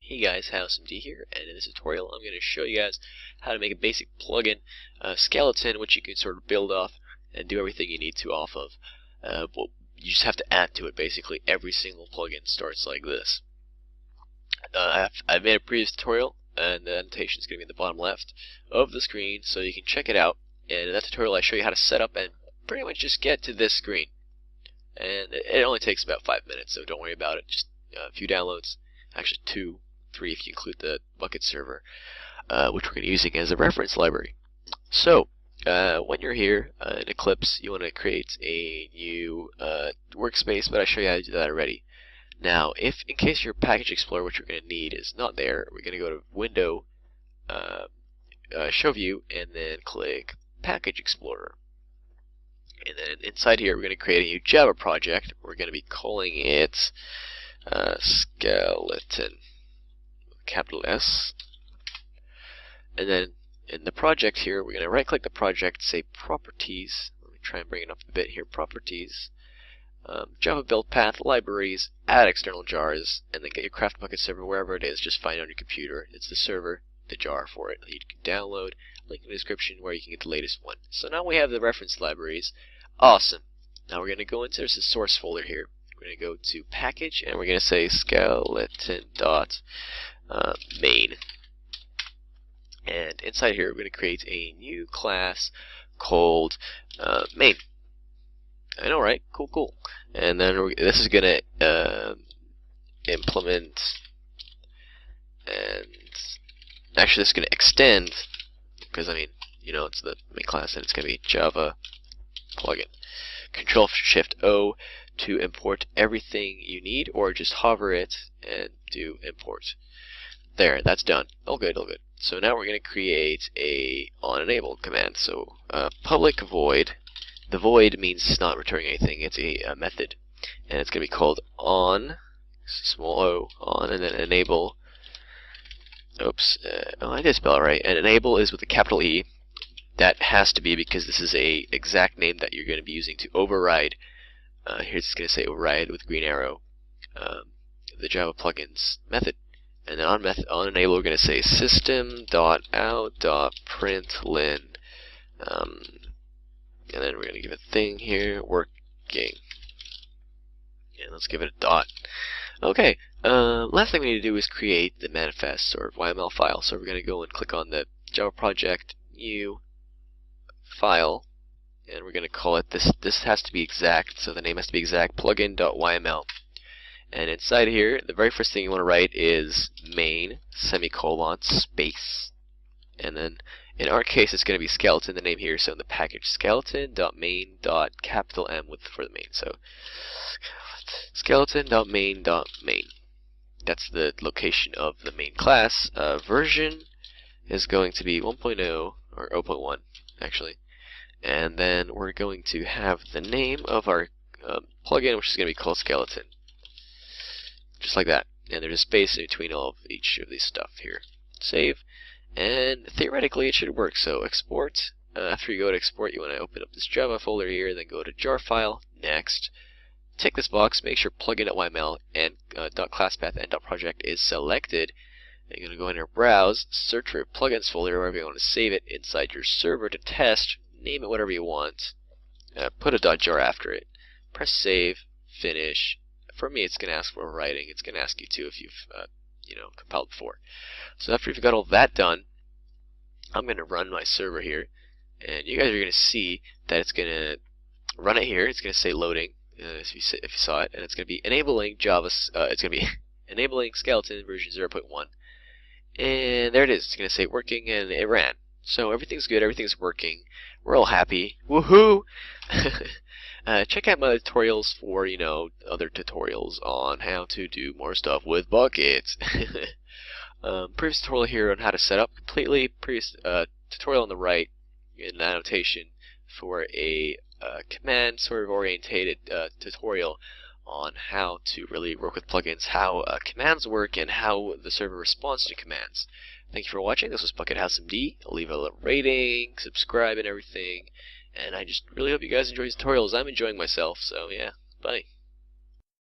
Hey guys, HowSomeD here, and in this tutorial I'm going to show you guys how to make a basic plugin skeleton which you can sort of build off and do everything you need to off of. But you just have to add to it. Basically every single plugin starts like this. I've made a previous tutorial, and the annotation is going to be in the bottom left of the screen, so you can check it out. And in that tutorial I show you how to set up and pretty much just get to this screen. And it only takes about 5 minutes, so don't worry about it. Just a few downloads, actually 2, 3 if you include the Bukkit server, which we're going to be using as a reference library. So when you're here in Eclipse, you want to create a new workspace, but I show you how to do that already. Now, if in case your package explorer, which you're going to need, is not there, we're going to go to Window, Show View, and then click Package Explorer. And then inside here, we're going to create a new Java project. We're going to be calling it Skeleton, capital S. And then in the project here, we're going to right-click the project, say Properties. Let me try and bring it up a bit here. Properties, Java build path, libraries, add external jars, and then get your Craft Bukkit server wherever it is. Just find it on your computer. It's the server, the jar for it that you can download. Link in the description where you can get the latest one. So now we have the reference libraries. Awesome. Now we're going to go into the source folder here. We're going to go to package, and we're going to say skeleton.main. And inside here, we're going to create a new class called main. I know, right? Cool, cool. And then this is going to implement, and actually this is going to extend, because I mean, you know, it's the main class, and it's going to be Java plugin. Control-Shift-O to import everything you need, or just hover it and do import. There, that's done. All good, all good. So now we're going to create a onEnable command. So public void. The void means it's not returning anything. It's a method, and it's going to be called on, small o, on, and then enable. Oops, oh, I did spell it right. And enable is with a capital E. That has to be because this is a exact name that you're going to be using to override. Here's it's going to say override with green arrow, the Java plugins method. And then on enable, we're going to say system.out.println, and then we're going to give a thing here, working. And let's give it a dot. Okay, last thing we need to do is create the manifest or YML file. So we're going to go and click on the Java project, new file, and we're going to call it this. This has to be exact, so the name has to be exact, plugin.yml. And inside here, the very first thing you want to write is main, semicolon, space. And then, in our case, it's going to be skeleton, the name here. So in the package, skeleton.main.capital M for the main. So, skeleton.main.main. That's the location of the main class. Version is going to be 1.0, or 0.1, actually. And then we're going to have the name of our plugin, which is going to be called skeleton. Just like that. And there's a space in between all of each of these stuff here. Save. And theoretically it should work. So export. After you go to export, you want to open up this Java folder here, then go to jar file. Next. Tick this box, make sure plugin.yml and .classpath and .project is selected. And you're going to go in here, browse, search for your plugins folder, wherever you want to save it inside your server to test. Name it whatever you want. Put a .jar after it. Press save. Finish. For me, it's going to ask for writing. It's going to ask you too if you've compiled before. So after you've got all that done, I'm going to run my server here, and you guys are going to see that it's going to run it here. It's going to say loading, if you saw it, and it's going to be enabling Java. It's going to be enabling skeleton version 0.1, and there it is. It's going to say working, and it ran. So everything's good. Everything's working. We're all happy. Woohoo! Check out my tutorials for, other tutorials on how to do more stuff with Bukkit. Previous tutorial here on how to set up completely. Previous tutorial on the right in annotation for a command sort of orientated tutorial on how to really work with plugins, how commands work, and how the server responds to commands. Thank you for watching. This was Bukkit HowSomeD. Leave a rating, subscribe, and everything. And I just really hope you guys enjoy these tutorials. I'm enjoying myself, so yeah, bye.